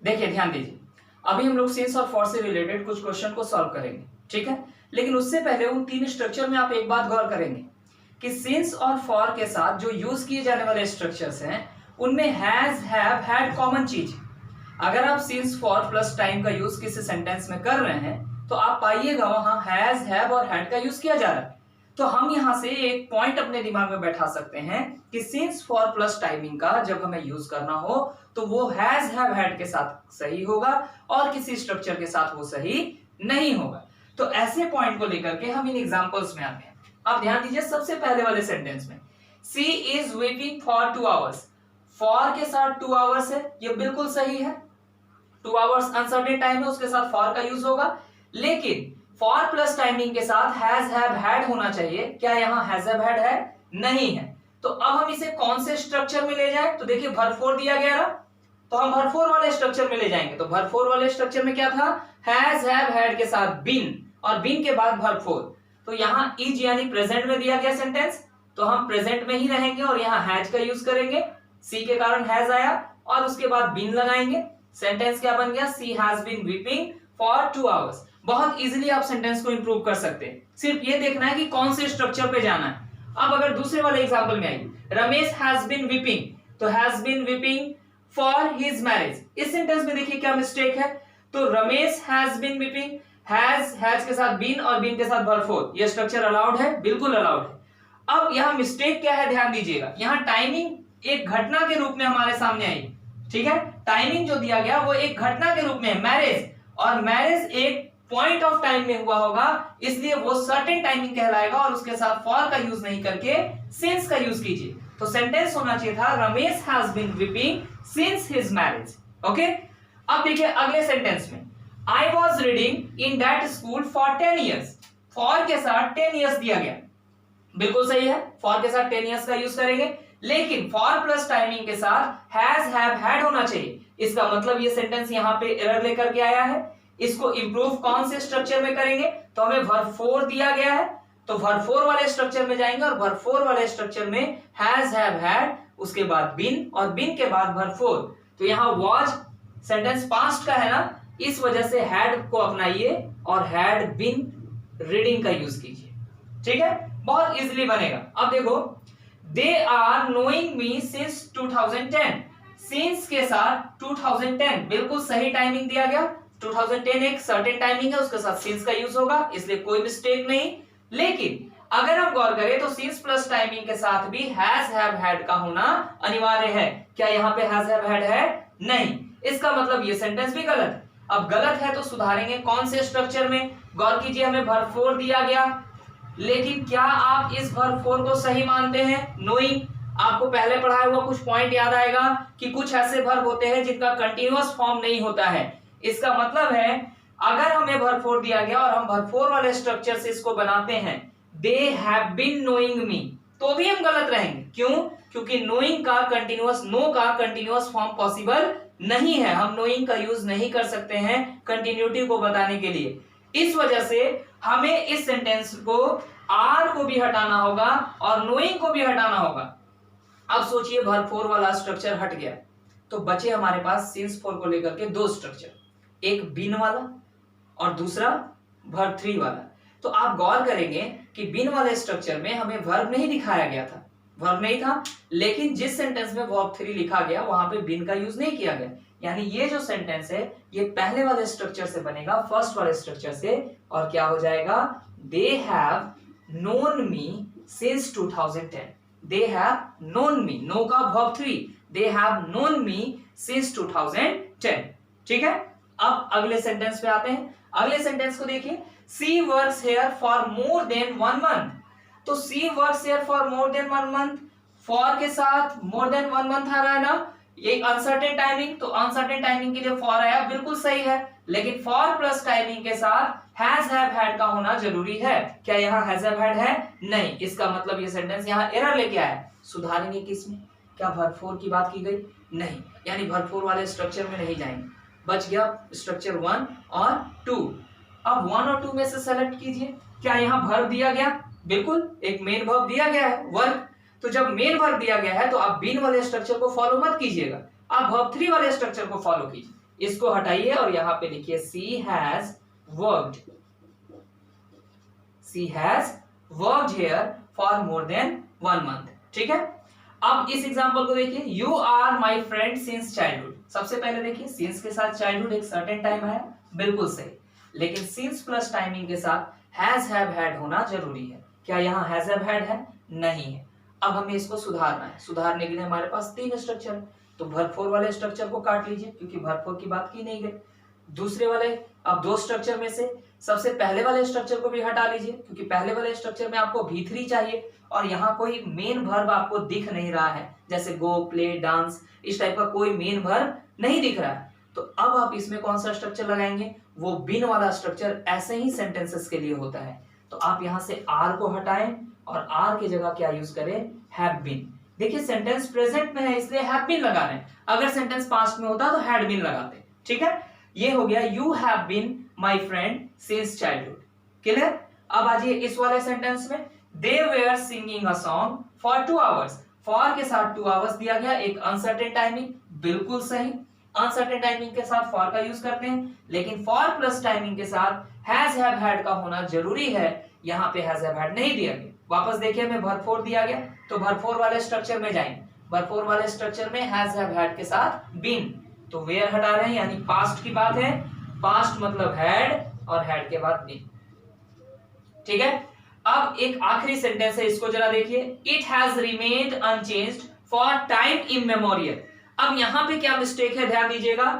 देखिए ध्यान दीजिए, अभी हम लोग सिंस और फॉर से रिलेटेड कुछ क्वेश्चन को सॉल्व करेंगे, ठीक है। लेकिन उससे पहले उन तीन स्ट्रक्चर में आप एक बात गौर करेंगे कि सिंस और फॉर के साथ जो यूज किए जाने वाले स्ट्रक्चर्स हैं उनमें हैज, हैव, हैड कॉमन चीज। अगर आप सिंस, फॉर प्लस टाइम का यूज किसी सेंटेंस में कर रहे हैं तो आप पाइएगा वहां हैज, हैव और हैड का यूज किया जा रहा है। तो हम यहां से एक पॉइंट अपने दिमाग में बैठा सकते हैं कि सिंस, फॉर प्लस टाइमिंग का जब हमें यूज करना हो तो वो हैज, हैव, हैड के साथ सही होगा और किसी स्ट्रक्चर के साथ वो सही नहीं होगा। तो ऐसे पॉइंट को लेकर के हम इन एग्जांपल्स में आते हैं। अब ध्यान दीजिए, सबसे पहले वाले सेंटेंस में she is waiting for 2 hours, for के साथ 2 आवर्स है, ये बिल्कुल सही है। 2 आवर्स अनसर्टेन टाइम है, उसके साथ फॉर का यूज होगा। लेकिन फॉर प्लस टाइमिंग के साथ हैज, हैव, हैड होना चाहिए। क्या यहाँ हैज, हैव, हैड है? नहीं है। तो अब हम इसे कौन से स्ट्रक्चर में ले जाएं? तो देखिए भरफोर दिया गया ना, तो हम भरफोर वाले स्ट्रक्चर में ले जाएंगे। तो भरफोर वाले स्ट्रक्चर में क्या था? हैज, हैव, हैड के साथ बिन और बिन के बाद भरफोर। तो यहाँ इज यानी प्रेजेंट में दिया गया सेंटेंस, तो हम प्रेजेंट में ही रहेंगे और यहाँ हैज का यूज करेंगे। सी के कारण हैज आया और उसके बाद बिन लगाएंगे। सेंटेंस क्या बन गया? She has been weeping for 2 hours. बहुत इजीली आप सेंटेंस को इंप्रूव कर सकते हैं, सिर्फ ये देखना है कि कौन से स्ट्रक्चर पे जाना है। अब अगर दूसरे वाले एग्जांपल में आइए, रमेश हैज बीन वीपिंग, तो has been weeping for his marriage. इस सेंटेंस में देखिए क्या मिस्टेक है। तो Ramesh has been weeping, has के साथ बीन और बीन के साथ भरफोर, ये स्ट्रक्चर अलाउड है? बिल्कुल अलाउड है। अब यहाँ मिस्टेक क्या है, ध्यान दीजिएगा। यहाँ टाइमिंग एक घटना के रूप में हमारे सामने आई, ठीक है। टाइमिंग जो दिया गया वो एक घटना के रूप में है, मैरिज, और मैरिज एक पॉइंट ऑफ टाइम में हुआ होगा, इसलिए वो सर्टेन टाइमिंग कहलाएगा और उसके साथ फॉर का यूज नहीं करके सिंस का यूज कीजिए। तो सेंटेंस होना चाहिए था Ramesh has been weeping since his marriage. Okay, अब देखिए अगले सेंटेंस में, I was reading in that school for 10 years. For के साथ 10 ईयर्स दिया गया, बिल्कुल सही है, फॉर के साथ 10 ईयर्स का यूज करेंगे। लेकिन फॉर प्लस टाइमिंग के साथ हैज, हैव, हैड होना चाहिए। इसका मतलब ये सेंटेंस यहाँ पे एरर लेकर के आया है। इसको इंप्रूव कौन से स्ट्रक्चर में करेंगे? तो हमें वर्ब दिया गया है, तो वर्ब वाले स्ट्रक्चर में जाएंगे और वर्ब वाले स्ट्रक्चर में हैज, हैव, हैड, उसके बाद बिन और बिन के बाद वर्ब। तो यहाँ वॉज सेंटेंस पास्ट का है ना, इस वजह से हैड को अपनाइए और हैड बिन रीडिंग का यूज कीजिए, ठीक है, बहुत इजीली बनेगा। अब देखो, they are knowing me since 2010। Since के साथ 2010 बिल्कुल सही टाइमिंग दिया गया। 2010 एक सर्टेन टाइमिंग है, उसके साथ सिंस का यूज होगा, इसलिए कोई मिस्टेक नहीं। लेकिन अगर हम गौर करें तो सिंस प्लस टाइमिंग के साथ भी हैज, हैव, हैड का होना अनिवार्य है। क्या यहाँ पे हैज, हैव, हैड है? नहीं। इसका मतलब ये सेंटेंस भी गलत है। अब गलत है तो सुधारेंगे कौन से स्ट्रक्चर में? गौर कीजिए, हमें वर्ब दिया गया, लेकिन क्या आप इस वर्ब को सही मानते हैं? नोइंग, आपको पहले पढ़ाया हुआ कुछ पॉइंट याद आएगा कि कुछ ऐसे वर्ब होते हैं जिनका कंटीन्यूअस फॉर्म नहीं होता है। इसका मतलब है अगर हमें वर्ब दिया गया और हम वर्ब वाले स्ट्रक्चर से इसको बनाते हैं, they have been knowing me, तो भी हम गलत रहेंगे। क्यों? क्योंकि नोइंग का कंटीन्यूअस, नो का कंटीन्यूअस फॉर्म पॉसिबल नहीं है। हम नोइंग का यूज नहीं कर सकते हैं कंटिन्यूटी को बताने के लिए। इस वजह से हमें इस सेंटेंस को आर को भी हटाना होगा और नोइंग को भी हटाना होगा। अब सोचिए वर्ब वाला स्ट्रक्चर हट गया तो बचे हमारे पास सिंस फॉर को लेकर के दो स्ट्रक्चर, एक बिन वाला और दूसरा वर्ब 3 वाला। तो आप गौर करेंगे कि बिन वाले स्ट्रक्चर में हमें वर्ब नहीं दिखाया गया था, वर्ब नहीं था, लेकिन जिस सेंटेंस में वर्ब 3 लिखा गया वहां पे बिन का यूज नहीं किया गया। यानी ये जो सेंटेंस है ये पहले वाले स्ट्रक्चर से बनेगा, फर्स्ट वाले स्ट्रक्चर से, और क्या हो जाएगा? They have known me since 2010। They have known me, know का verb 3, they have known me since 2010। ठीक है, अब अगले सेंटेंस पे आते हैं। अगले सेंटेंस को देखिए, she works here for more than 1 month. तो she works here for more than 1 month, for के साथ मोर देन 1 मंथ आ रहा है ना, ये अनसर्टेन टाइमिंग, तो अनसर्टेन टाइमिंग के लिए फॉर आया, बिल्कुल सही है। लेकिन फॉर प्लस टाइमिंग के साथ हैज हैव हैड का होना जरूरी है। क्या यहाँ हैज हैव हैड है? नहीं। इसका मतलब ये सेंटेंस यहाँ एरर लेके आया है। सुधारेंगे किसमें? क्या वर्ब 4 की बात की गई? नहीं, यानी वर्ब 4 वाले स्ट्रक्चर में नहीं जाएंगे। बच गया स्ट्रक्चर 1 और 2। अब 1 और 2 में से सेलेक्ट कीजिए। क्या यहाँ वर्ब दिया गया? बिल्कुल, एक मेन वर्ब दिया गया है, वर्ब। तो जब मेन वर्ब दिया गया है तो आप बिन वाले स्ट्रक्चर को फॉलो मत कीजिएगा, आप वर्ब 3 वाले स्ट्रक्चर को फॉलो कीजिए। इसको हटाइए और यहां पे लिखिए she has worked, she has worked here for more than 1 month. ठीक है, अब इस एग्जांपल को देखिए, you are my friend since childhood. सबसे पहले देखिए सिंस के साथ चाइल्डहुड एक सर्टेन टाइम है, बिल्कुल सही, लेकिन सिंस प्लस टाइमिंग के साथ हैज हैव हैड होना जरूरी है। क्या यहाँ हैज हैव हैड है? नहीं है। अब हमें इसको सुधारना है। सुधारने के लिए हमारे पास 3 स्ट्रक्चर है, तो वर्ब फोर वाले स्ट्रक्चर को काट लीजिए क्योंकि वर्ब फोर की बात की नहीं गई। दूसरे वाले अब 2 स्ट्रक्चर में से सबसे पहले वाले स्ट्रक्चर को भी हटा लीजिए क्योंकि पहले वाले स्ट्रक्चर में आपको V3 चाहिए और यहाँ कोई मेन वर्ब आपको दिख नहीं रहा है, जैसे गो, प्ले, डांस, इस टाइप का कोई मेन वर्ब नहीं दिख रहा है। तो अब आप इसमें कौन सा स्ट्रक्चर लगाएंगे? वो बिन वाला स्ट्रक्चर ऐसे ही सेंटेंसेस के लिए होता है। तो आप यहाँ से आर को हटाएं और आर की जगह क्या यूज करें? Have been. देखिए सेंटेंस प्रेजेंट में है इसलिए हैव बीन लगा रहे हैं, अगर सेंटेंस पास्ट में होता तो हैड बीन लगाते। ठीक है, ये हो गया you have been my friend since childhood. Clear? अब आ जाइए इस वाले सेंटेंस में, they were singing a song for 2 hours. For के साथ 2 आवर्स दिया गया, एक अनसर्टेन टाइमिंग, बिल्कुल सही। अनसर्टेन टाइमिंग के साथ फॉर का यूज करते हैं, लेकिन फॉर प्लस टाइमिंग के साथ हैज हैव हैड का होना जरूरी है। यहाँ पे हैज हैव हैड नहीं दिया गया। वापस देखिए हमें वर्ब फोर दिया गया, तो वर्ब फोर वाले स्ट्रक्चर में जाएंगे। वर्ब फोर वाले स्ट्रक्चर में हैज हैव हैड के साथ बीन, तो वेयर हटा रहे हैं यानी पास्ट की बात है। पास्ट मतलब हैड और हैड के बाद बीन। ठीक है, अब एक आखिरी सेंटेंस है, इसको जरा देखिए, it has remained unchanged for time immemorial. अब यहां पे क्या मिस्टेक है, ध्यान दीजिएगा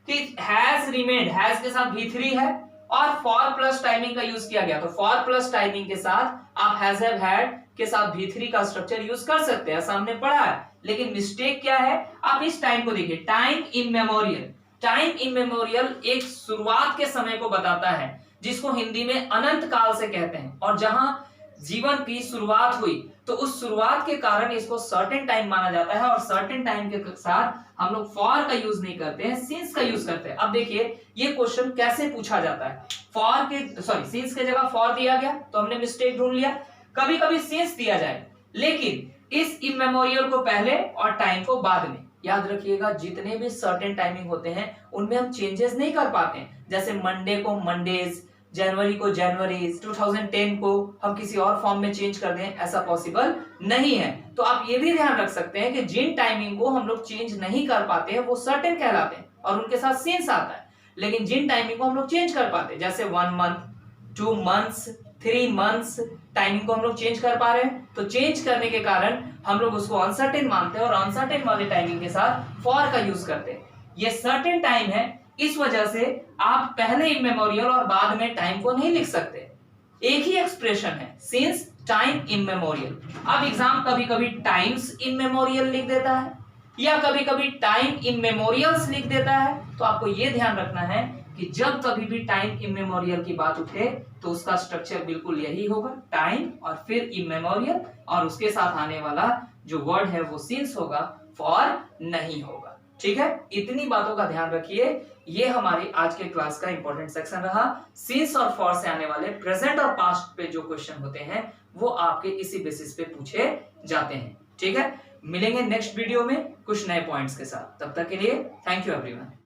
कि हैज रिमेन्ड, हैज के साथ V3 है और फॉर प्लस टाइमिंग का यूज किया गया, तो फॉर प्लस टाइमिंग के साथ आप हैज हैव हैड के साथ V3 का स्ट्रक्चर यूज कर सकते हैं, सामने पढ़ा है। लेकिन मिस्टेक क्या है, आप इस टाइम को देखिए, टाइम इमेमोरियल। टाइम इमेमोरियल एक शुरुआत के समय को बताता है जिसको हिंदी में अनंत काल से कहते हैं, और जहां जीवन की शुरुआत हुई तो उस शुरुआत के कारण इसको सर्टेन टाइम माना जाता है, और सर्टेन टाइम के साथ हम लोग फॉर का यूज नहीं करते हैं, सिंस का यूज करते हैं। अब देखिए ये क्वेश्चन कैसे पूछा जाता है, फॉर के सिंस के जगह फॉर दिया गया तो हमने मिस्टेक ढूंढ लिया। कभी कभी सिंस दिया जाए, लेकिन इस इमेमोरियल को पहले और टाइम को बाद में। याद रखिएगा जितने भी सर्टेन टाइमिंग होते हैं उनमें हम चेंजेस नहीं कर पाते हैं, जैसे मंडे को मंडेज, जनवरी को जनवरीज, 2010 को हम किसी और फॉर्म में चेंज कर दें, ऐसा पॉसिबल नहीं है। तो आप ये भी ध्यान रख सकते हैं कि जिन टाइमिंग को हम लोग चेंज नहीं कर पाते हैं वो सर्टेन कहलाते हैं और उनके साथ सिंस आता है, लेकिन जिन टाइमिंग को हम लोग चेंज कर पाते हैं, जैसे 1 मंथ, 2 मंथ्स, 3 मंथ्स, टाइमिंग को हम लोग चेंज कर पा रहे हैं, तो चेंज करने के कारण हम लोग उसको अनसर्टेन मानते हैं और अनसर्टेन वाले टाइमिंग के साथ फॉर का यूज करते हैं। ये सर्टेन टाइम है, इस वजह से आप पहले इमेमोरियल और बाद में टाइम को नहीं लिख सकते, एक ही एक्सप्रेशन है, सिंस टाइम इमेमोरियल। अब एग्जाम कभी कभी टाइम्स इमेमोरियल लिख देता है या कभी कभी टाइम इमेमोरियल्स लिख देता है, तो आपको यह ध्यान रखना है कि जब कभी भी टाइम इमेमोरियल की बात उठे तो उसका स्ट्रक्चर बिल्कुल यही होगा, टाइम और फिर इमेमोरियल, और उसके साथ आने वाला जो वर्ड है वो सिंस होगा, फॉर नहीं होगा। ठीक है, इतनी बातों का ध्यान रखिए। ये हमारी आज के क्लास का इंपॉर्टेंट सेक्शन रहा। सिंस और फॉर से आने वाले प्रेजेंट और पास्ट पे जो क्वेश्चन होते हैं वो आपके इसी बेसिस पे पूछे जाते हैं। ठीक है, मिलेंगे नेक्स्ट वीडियो में कुछ नए पॉइंट्स के साथ। तब तक के लिए थैंक यू एवरीवन।